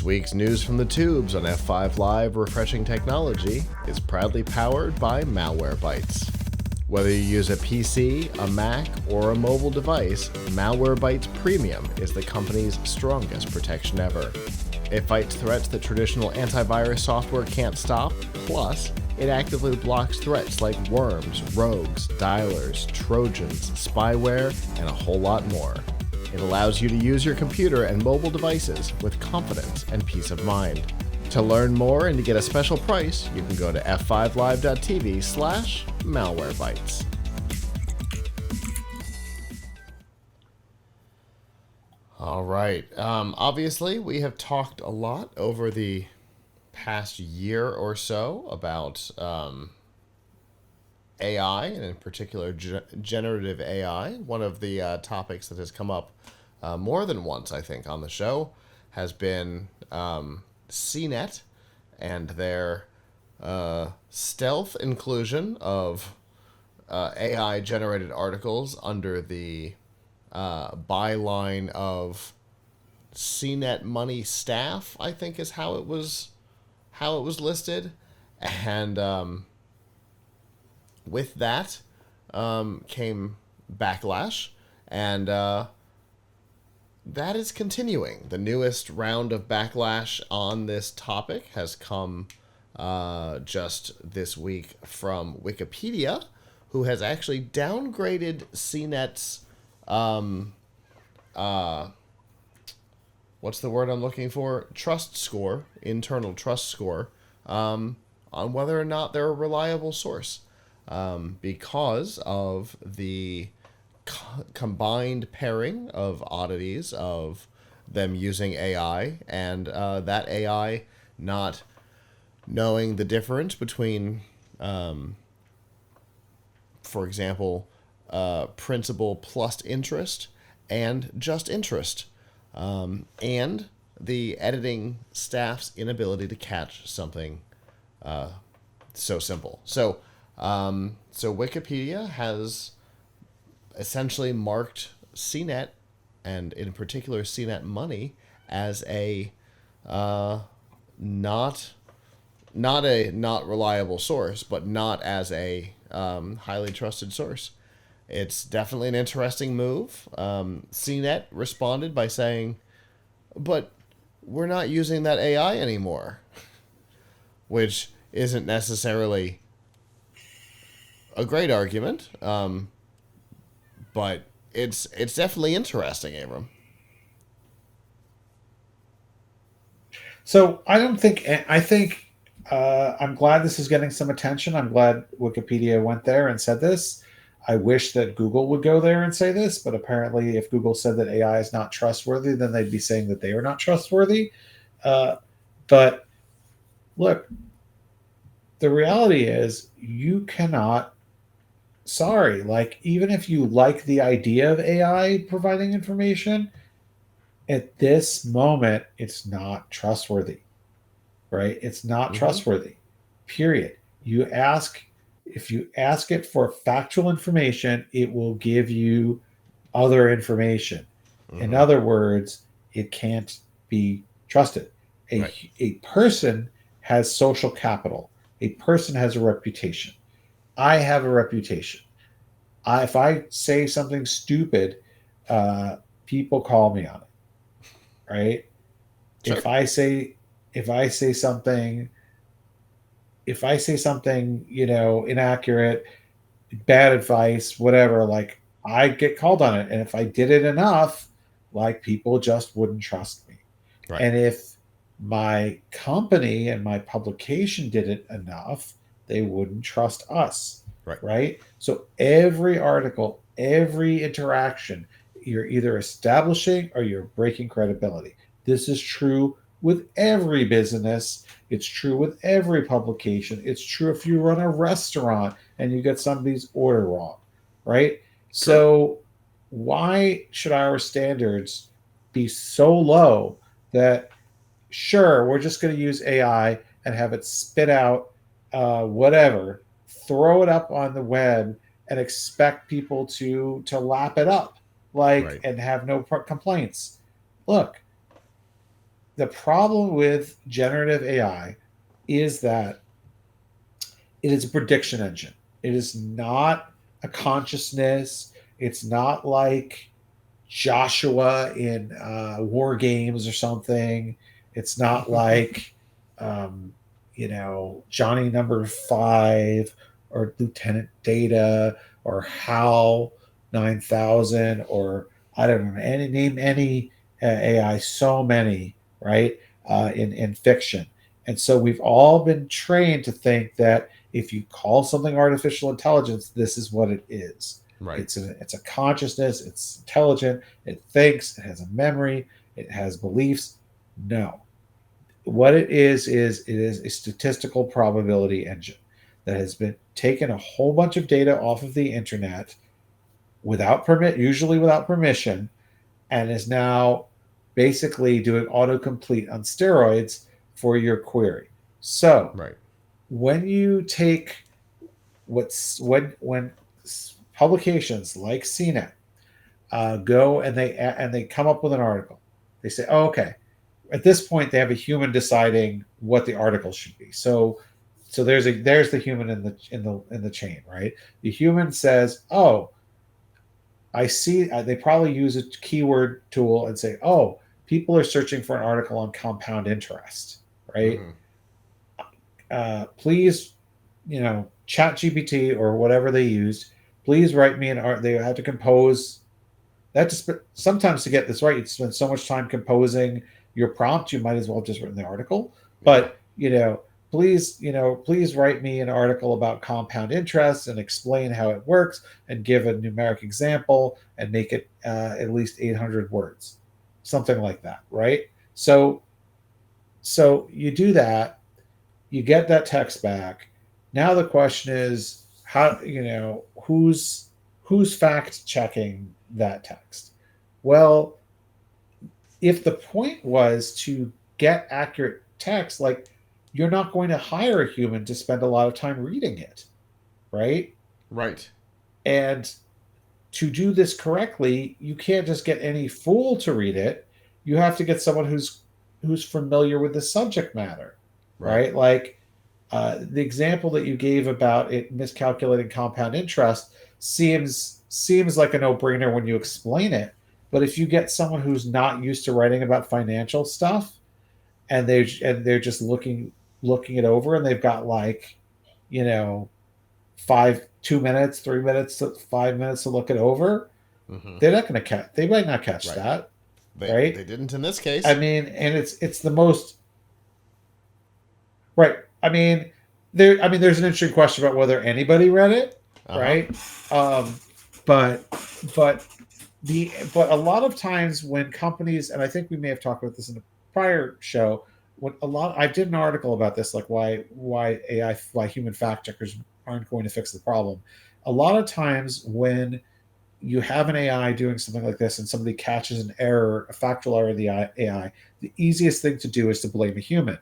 This week's news from the tubes on F5 Live Refreshing Technology is proudly powered by Malwarebytes. Whether you use a PC, a Mac, or a mobile device, Malwarebytes Premium is the company's strongest protection ever. It fights threats that traditional antivirus software can't stop, plus it actively blocks threats like worms, rogues, dialers, trojans, spyware, and a whole lot more. It allows you to use your computer and mobile devices with confidence and peace of mind. To learn more and to get a special price, you can go to f5live.tv/malwarebytes. All right. Obviously, we have talked a lot over the past year or so about AI, and in particular generative AI. One of the topics that has come up more than once, I think, on the show has been CNET and their stealth inclusion of AI-generated articles under the byline of CNET money staff, I think is how it was listed. And with that came backlash, and that is continuing. The newest round of backlash on this topic has come just this week from Wikipedia, who has actually downgraded CNET's what's the word I'm looking for? Trust score, internal trust score, on whether or not they're a reliable source, because of the combined pairing of oddities of them using AI and that AI not knowing the difference between, for example, principal plus interest and just interest, and the editing staff's inability to catch something so simple. So Wikipedia has essentially marked CNET, and in particular CNET money, as a not reliable source, but not as a highly trusted source. It's definitely an interesting move. CNET responded by saying, but we're not using that AI anymore, which isn't necessarily a great argument, but it's definitely interesting, Abram. So I think I'm glad this is getting some attention. I'm glad Wikipedia went there and said this. I wish that Google would go there and say this, but apparently if Google said that AI is not trustworthy, then they'd be saying that they are not trustworthy. But look, the reality is you cannot, sorry, like even if you like the idea of AI providing information, at this moment, it's not trustworthy, right? It's not trustworthy, period. If you ask it for factual information, it will give you other information. In other words, it can't be trusted. A person has social capital. A person has a reputation. I have a reputation. If I say something stupid, people call me on it, right? Sure. If I say something, inaccurate, bad advice, whatever, like I get called on it. And if I did it enough, like people just wouldn't trust me. Right. And if my company and my publication did it enough, they wouldn't trust us. Right. So every article, every interaction, you're either establishing or you're breaking credibility. This is true with every business. It's true with every publication. It's true if you run a restaurant and you get somebody's order wrong, right? So why should our standards be so low that, sure, we're just going to use AI and have it spit out whatever, throw it up on the web and expect people to lap it up, and have no complaints? Look, the problem with generative AI is that it is a prediction engine. It is not a consciousness. It's not like Joshua in War Games or something. It's not like, um, Johnny Number Five or Lieutenant Data or HAL 9000 or I don't know any name any AI. So many, right? In fiction, and so we've all been trained to think that if you call something artificial intelligence, this is what it is. Right. It's a consciousness. It's intelligent. It thinks. It has a memory. It has beliefs. No, what it is it is a statistical probability engine that has been taken a whole bunch of data off of the internet without permit, usually without permission, and is now basically doing autocomplete on steroids for your query. So Right. when you take when publications like CNET go and they come up with an article. They say, "Oh, okay." At this point, they have a human deciding what the article should be. So there's the human in the chain, right? The human says, "Oh, I see." They probably use a keyword tool and say, "Oh, people are searching for an article on compound interest, right? Mm-hmm. Please, Chat GPT or whatever they used. Please write me an art." They have to compose that. Just sometimes to get this right, you spend so much time composing your prompt, you might as well have just written the article. Yeah. But please write me an article about compound interest and explain how it works and give a numeric example and make it at least 800 words, something like that, right? So you do that, you get that text back. Now the question is, how who's fact checking that text? Well, if the point was to get accurate text, like, you're not going to hire a human to spend a lot of time reading it, right? Right. And to do this correctly, you can't just get any fool to read it. You have to get someone who's familiar with the subject matter, Right. right? Like, the example that you gave about it miscalculating compound interest seems like a no-brainer when you explain it. But if you get someone who's not used to writing about financial stuff, and they're just looking it over, and they've got, like, you know 2 minutes, 3 minutes, 5 minutes to look it over, Mm-hmm. they might not catch Right. that, They right? didn't in this I case. mean, and it's the most right. There's an interesting question about whether anybody read it, Uh huh. right? Um, but but but a lot of times when companies, and I think we may have talked about this in a prior show, when a lot I did an article about this, like why human fact checkers aren't going to fix the problem. A lot of times when you have an AI doing something like this and somebody catches an error, a factual error of the AI, the easiest thing to do is to blame a human.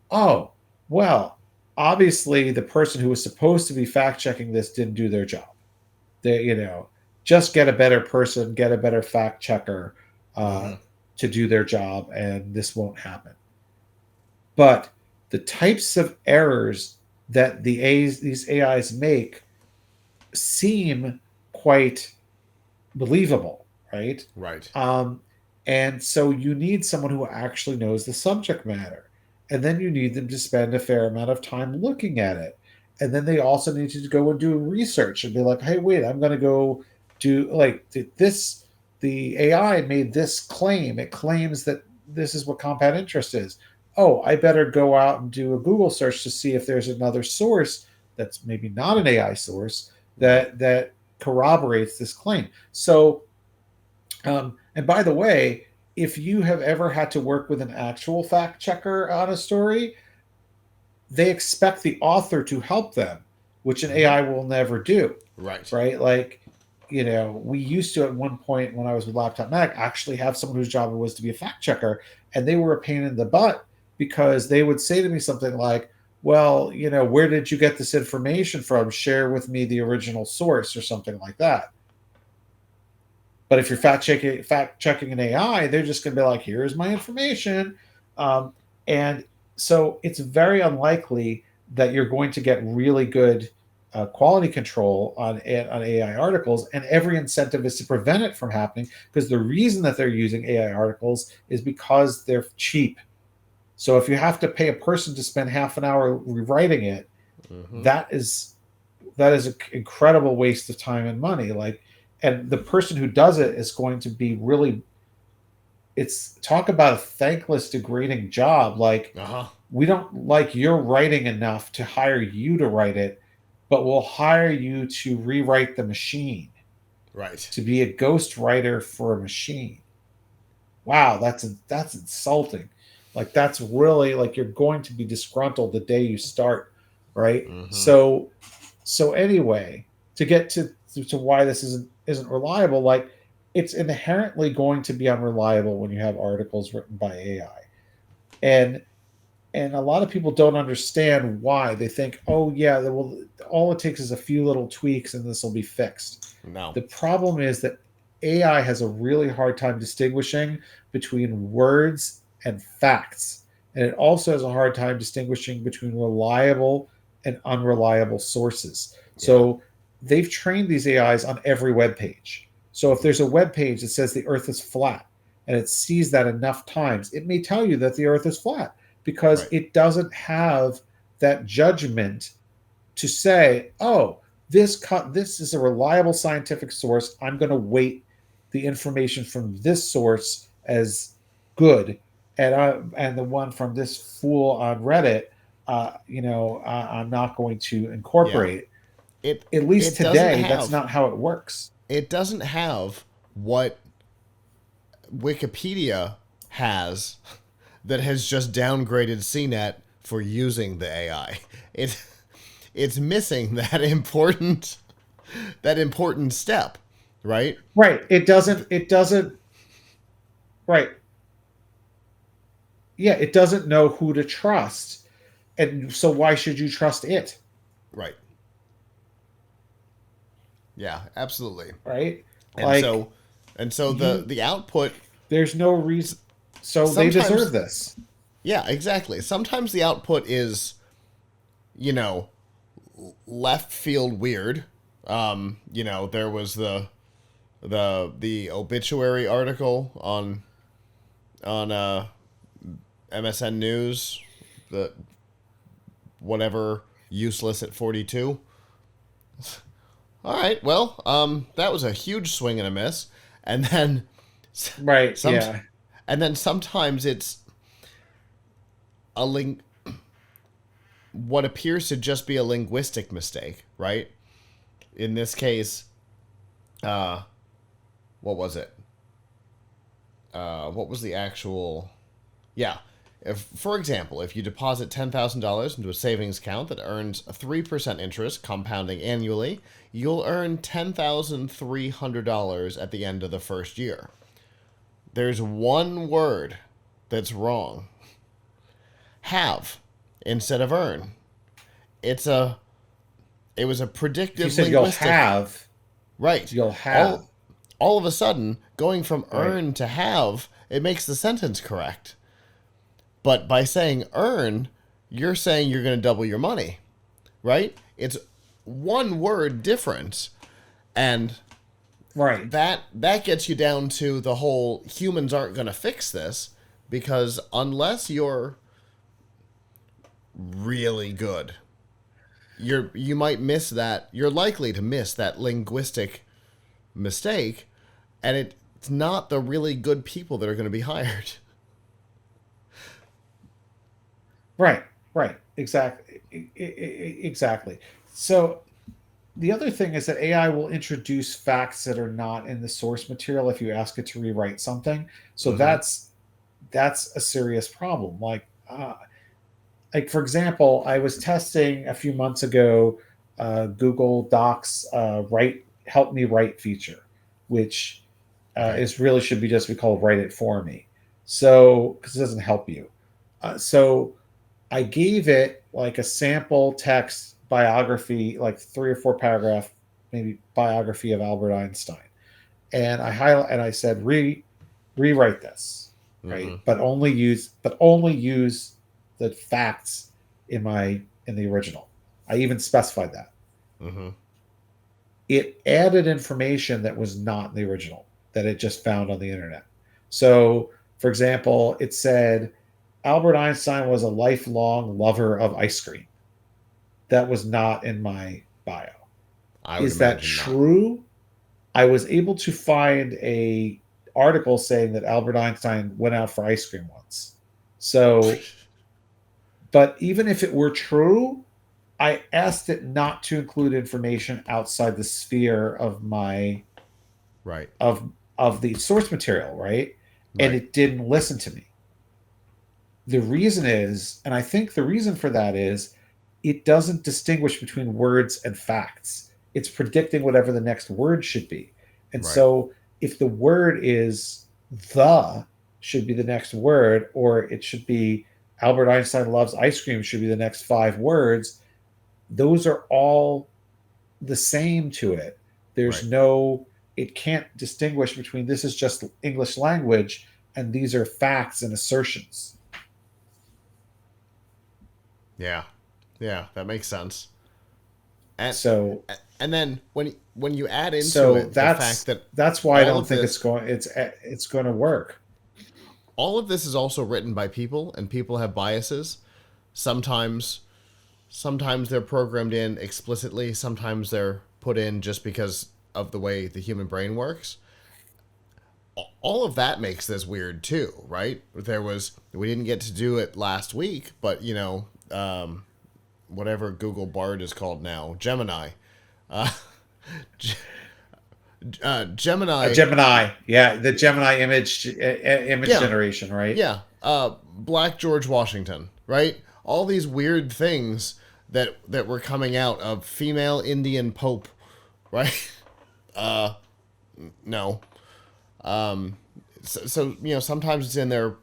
Oh, well, obviously the person who was supposed to be fact checking this didn't do their job. They, just get a better person, get a better fact checker uh, Mm-hmm. to do their job, and this won't happen. But the types of errors that these AIs make seem quite believable, right? Right. Um, and so you need someone who actually knows the subject matter. And then you need them to spend a fair amount of time looking at it. And then they also need to go and do research and be like, hey, wait, I'm going to go do, like, this. The AI made this claim. It claims that this is what compound interest is. Oh, I better go out and do a Google search to see if there's another source that's maybe not an AI source Right. that corroborates this claim. So, and by the way, if you have ever had to work with an actual fact checker on a story, they expect the author to help them, which an Mm-hmm. AI will never do, Right. right? Like, we used to, at one point when I was with Laptop Mac, actually have someone whose job it was to be a fact checker, and they were a pain in the butt because they would say to me something like, well, where did you get this information from? Share with me the original source or something like that. But if you're fact checking an AI, they're just going to be like, "Here's my information. And so it's very unlikely that you're going to get really good quality control on AI articles, and every incentive is to prevent it from happening, because the reason that they're using AI articles is because they're cheap. So if you have to pay a person to spend half an hour rewriting it, Mm-hmm. that is that is an incredible waste of time and money. Like, and the person who does it is going to be really, it's talk about a thankless, degrading job. Like, Uh-huh. we don't like your writing enough to hire you to write it, but we'll hire you to rewrite the machine, Right. to be a ghost writer for a machine. Wow, that's insulting. Like, that's really, like, you're going to be disgruntled the day you start, right? Mm-hmm. So anyway, to get to why this isn't reliable, like, it's inherently going to be unreliable when you have articles written by AI. And a lot of people don't understand why. They think, oh yeah, well, all it takes is a few little tweaks and this will be fixed. No. The problem is that AI has a really hard time distinguishing between words and facts, and it also has a hard time distinguishing between reliable and unreliable sources. Yeah. So they've trained these AIs on every web page. So if there's a web page that says the earth is flat and it sees that enough times, it may tell you that the earth is flat, because Right. it doesn't have that judgment to say, oh, this is a reliable scientific source. I'm going to weight the information from this source as good, and the one from this fool on Reddit, I'm not going to Yeah. incorporate. It At least it doesn't today, that's have not how it works. it doesn't have what Wikipedia has that has just downgraded CNET for using the AI. It's missing that important step, right? Right? It doesn't. It doesn't. Right? Yeah, it doesn't know who to trust, and so why should you trust it? Right. Yeah, absolutely. Right? And Like, so and so the you the output there's no reason, so they deserve sometimes, this. yeah, exactly. Sometimes the output is, you know, left field weird. There was the obituary article on MSN News, the whatever useless at 42. All right, well, that was a huge swing and a miss, and then Right, some, yeah. and then sometimes it's a what appears to just be a linguistic mistake, right? In this case, uh, what was it? What was the actual? Yeah. If, for example, if you deposit $10,000 into a savings account that earns 3% interest compounding annually, you'll earn $10,300 at the end of the first year. There's one word that's wrong. Have instead of earn. It's a it was a If you predictive said you'll linguistic, have, right. you'll All have. all of a sudden, going from Right. earn to have, it makes the sentence correct. But by saying earn, you're saying you're going to double your money, right? It's one word difference, and Right. that gets you down to the whole humans aren't going to fix this, because unless you're really good, you might miss that. You're likely to miss that linguistic mistake, and it's not the really good people that are going to be hired. Right. Right. Exactly. Exactly. So the other thing is that AI will introduce facts that are not in the source material if you ask it to rewrite something. So Mm-hmm. that's a serious problem. Like, for example, I was testing a few months ago Google Docs write help me write feature, which Right. is really should be just be called write it for me. So because it doesn't help you. So I gave it like a sample text biography, like 3 or 4 paragraph, maybe biography of Albert Einstein, and I said rewrite this. right? But only use the facts in the original. I even specified that. Mm-hmm. It added information that was not in the original that it just found on the internet. So, for example, it said Albert Einstein was a lifelong lover of ice cream. That was not in my bio. I would Is that imagine not. true? I was able to find a article saying that Albert Einstein went out for ice cream once. So, but even if it were true, I asked it not to include information outside the sphere Right. of of the source material, right? And Right. it didn't listen to me. The reason is, and I think the reason for that is, it doesn't distinguish between words and facts. It's predicting whatever the next word should be. And Right. so if the word is the should be the next word, or it should be Albert Einstein loves ice cream should be the next 5 words, those are all the same to it. There's Right. no, it can't distinguish between this is just English language and these are facts and assertions. Yeah. Yeah. That makes sense. And So and then when you add into so it the fact that's that that's why I all don't of think it's this going it's going to work. all of this is also written by people, and people have biases. Sometimes sometimes they're programmed in explicitly, sometimes they're put in just because of the way the human brain works. All of that makes this weird too, right? We didn't get to do it last week, but whatever Google Bard is called now, Gemini. Uh, Gemini, Gemini, yeah, the Gemini image yeah, generation, right? yeah. Black George Washington, right? All these weird things that were coming out of female Indian Pope, right? No. So sometimes it's in there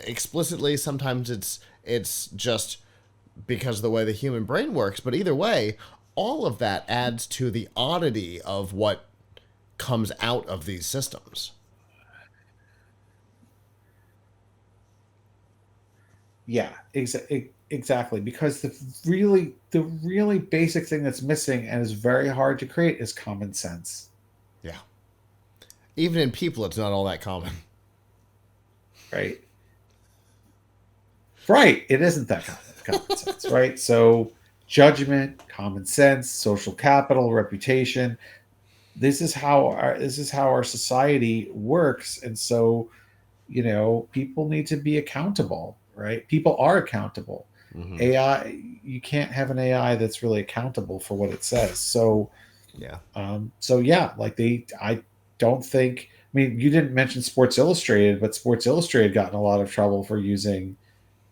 explicitly, sometimes it's just because of the way the human brain works. But either way, all of that adds to the oddity of what comes out of these systems. Yeah, exactly. Because the really basic thing that's missing and is very hard to create is common sense, Yeah. Even in people, it's not all that common. right? Right. It isn't that common sense, right? So judgment, common sense, social capital, reputation. This is how our society works, and so people need to be accountable, right? People are accountable. Mm-hmm. AI, you can't have an AI that's really accountable for what it says. So Yeah. so yeah, like I don't think. I mean, you didn't mention Sports Illustrated, but Sports Illustrated got in a lot of trouble for using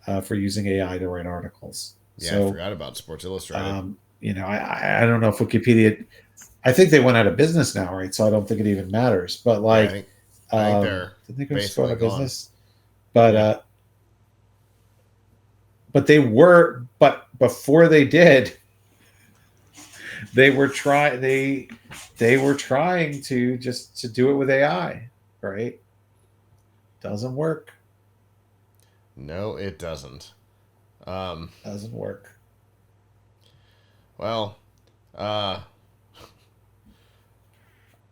AI to write articles. Yeah, I So forgot about Sports Illustrated. I don't know if Wikipedia. I think they went out of business now, right? So I don't think it even matters. But Yeah, like, I think they're didn't they just go out basically of gone. business? But Yeah. but before they did, they were trying to just to do it with AI, right? Doesn't work. No, it doesn't. Um, Doesn't work. well, uh,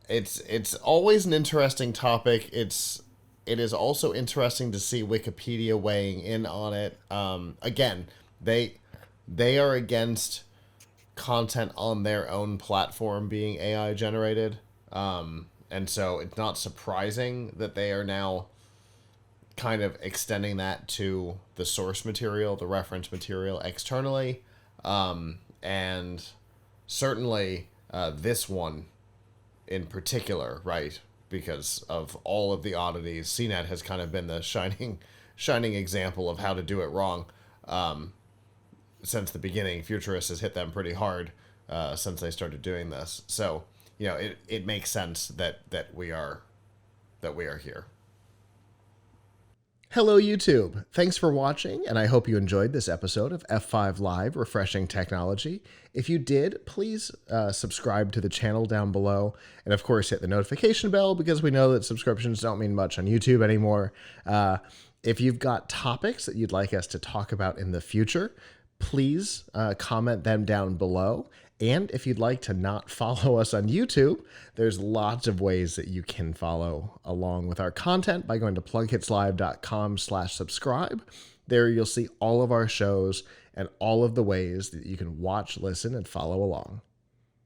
it's always an interesting topic. It is also interesting to see Wikipedia weighing in on it. Again, they are against content on their own platform being AI generated. And so it's not surprising that they are now kind of extending that to the source material, the reference material externally. And certainly this one in particular, right? Because of all of the oddities, CNET has kind of been the shining example of how to do it wrong. Since the beginning, Futurists has hit them pretty hard since they started doing this. So it makes sense that we are here. Hello, YouTube. Thanks for watching, and I hope you enjoyed this episode of F5 Live Refreshing Technology. If you did, please subscribe to the channel down below, and of course, hit the notification bell because we know that subscriptions don't mean much on YouTube anymore. If you've got topics that you'd like us to talk about in the future, please comment them down below. And if you'd like to not follow us on YouTube, there's lots of ways that you can follow along with our content by going to plughitslive.com/subscribe. There you'll see all of our shows and all of the ways that you can watch, listen, and follow along.